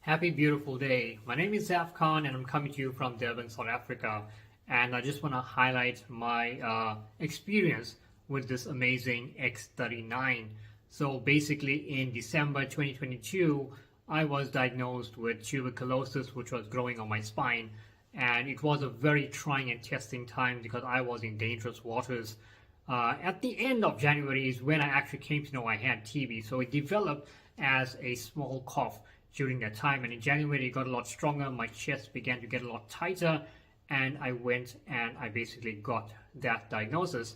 Happy beautiful day. My name is Zaf Khan and I'm coming to you from Durban, South Africa. And I just want to highlight my experience with this amazing X39. So basically in December 2022, I was diagnosed with tuberculosis, which was growing on my spine. And it was a very trying and testing time because I was in dangerous waters. At the end of January is when I actually came to know I had TB. So it developed as a small cough during that time, and in January it got a lot stronger. My chest began to get a lot tighter, and I went and I basically got that diagnosis.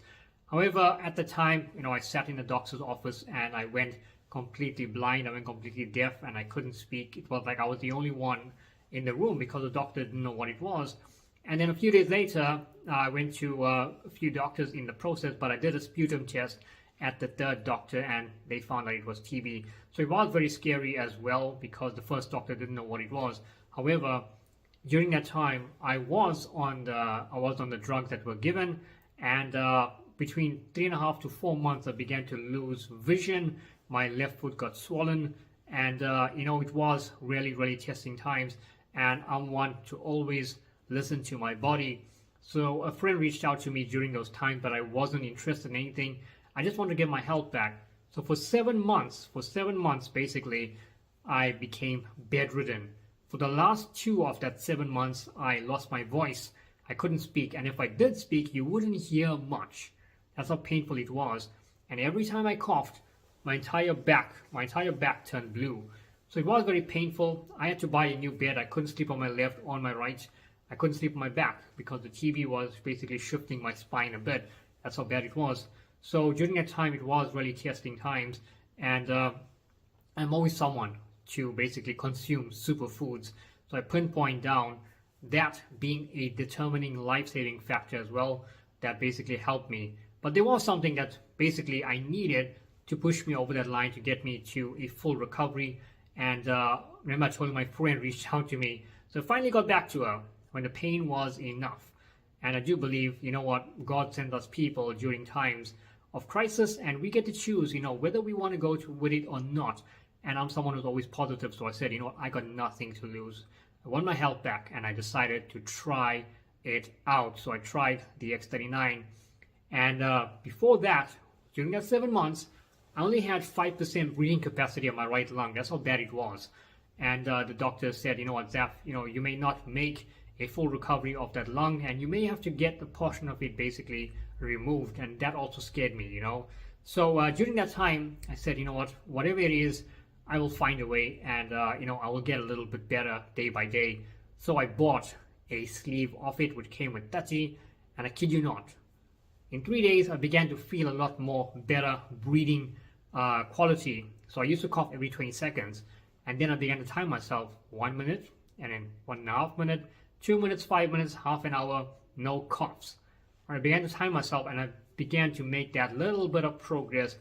However, at the time, I sat in the doctor's office and I went completely blind. I went completely deaf and I couldn't speak. It was like I was the only one in the room because the doctor didn't know what it was. And then a few days later, I went to a few doctors in the process, but I did a sputum test at the third doctor and they found that it was TB. So it was very scary as well because the first doctor didn't know what it was. However, during that time, I was on the drugs that were given, and between 3.5 to 4 months, I began to lose vision. My left foot got swollen, and it was really testing times. And I'm one to always listen to my body. So a friend reached out to me during those times, but I wasn't interested in anything. I just want to get my health back. So for 7 months, basically, I became bedridden. For the last 2 of that 7 months, I lost my voice. I couldn't speak. And if I did speak, you wouldn't hear much. That's how painful it was. And every time I coughed, my entire back turned blue. So it was very painful. I had to buy a new bed. I couldn't sleep on my left or on my right. I couldn't sleep on my back because the TB was basically shifting my spine a bit. That's how bad it was. So during that time, it was really testing times, and I'm always someone to basically consume superfoods. So I pinpoint down that being a determining life-saving factor as well that basically helped me. But there was something that basically I needed to push me over that line to get me to a full recovery. And remember I told you my friend reached out to me. So I finally got back to her when the pain was enough. And I do believe, God sends us people during times of crisis, and we get to choose, whether we want to go with it or not. And I'm someone who's always positive, so I said, I got nothing to lose. I want my health back, and I decided to try it out. So I tried the X39, and before that, during that 7 months, I only had 5% breathing capacity on my right lung. That's how bad it was. And the doctor said, Zaf, you may not make a full recovery of that lung, and you may have to get the portion of it basically removed, and that also scared me. So during that time, I said, whatever it is, I will find a way, and I will get a little bit better day by day. So I bought a sleeve of it, which came with 30, and I kid you not, in 3 days, I began to feel a lot more better breathing quality. So I used to cough every 20 seconds, and then I began to time myself 1 minute, and then 1.5 minutes, 2 minutes, 5 minutes, half an hour, no coughs. I began to time myself, and I began to make that little bit of progress,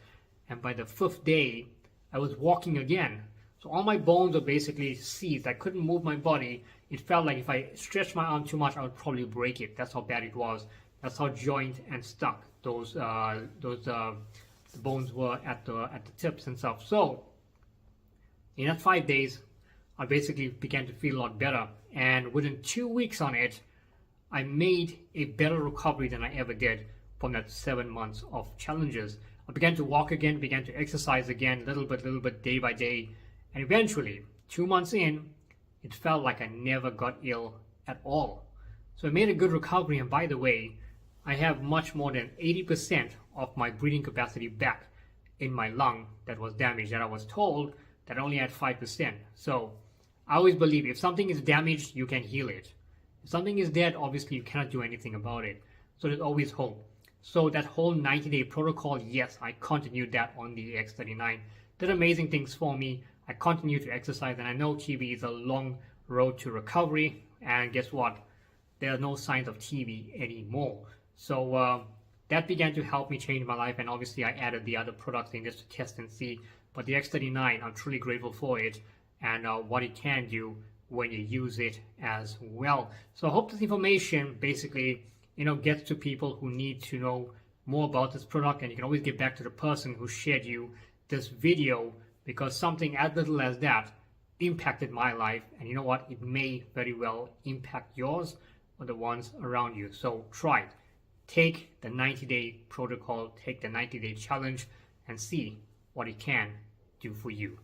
and by the 5th day, I was walking again. So all my bones were basically seized. I couldn't move my body. It felt like if I stretched my arm too much, I would probably break it. That's how bad it was. That's how joint and stuck those bones were at the tips and stuff. So in that 5 days, I basically began to feel a lot better. And within 2 weeks on it, I made a better recovery than I ever did from that 7 months of challenges. I began to walk again, began to exercise again, little bit, day by day. And eventually, 2 months in, it felt like I never got ill at all. So I made a good recovery. And by the way, I have much more than 80% of my breathing capacity back in my lung that was damaged, that I was told that I only had 5%. So I always believe if something is damaged, you can heal it. If something is dead, obviously you cannot do anything about it. So there's always hope. So that whole 90-day protocol, yes, I continued that on the X39. Did amazing things for me. I continued to exercise, and I know TB is a long road to recovery. And guess what? There are no signs of TB anymore. So that began to help me change my life. And obviously I added the other products in just to test and see. But the X39, I'm truly grateful for it and what it can do when you use it as well. So I hope this information basically, gets to people who need to know more about this product, and you can always get back to the person who shared you this video, because something as little as that impacted my life, and you know what, it may very well impact yours or the ones around you. So try it. Take the 90-day protocol, take the 90-day challenge, and see what it can do for you.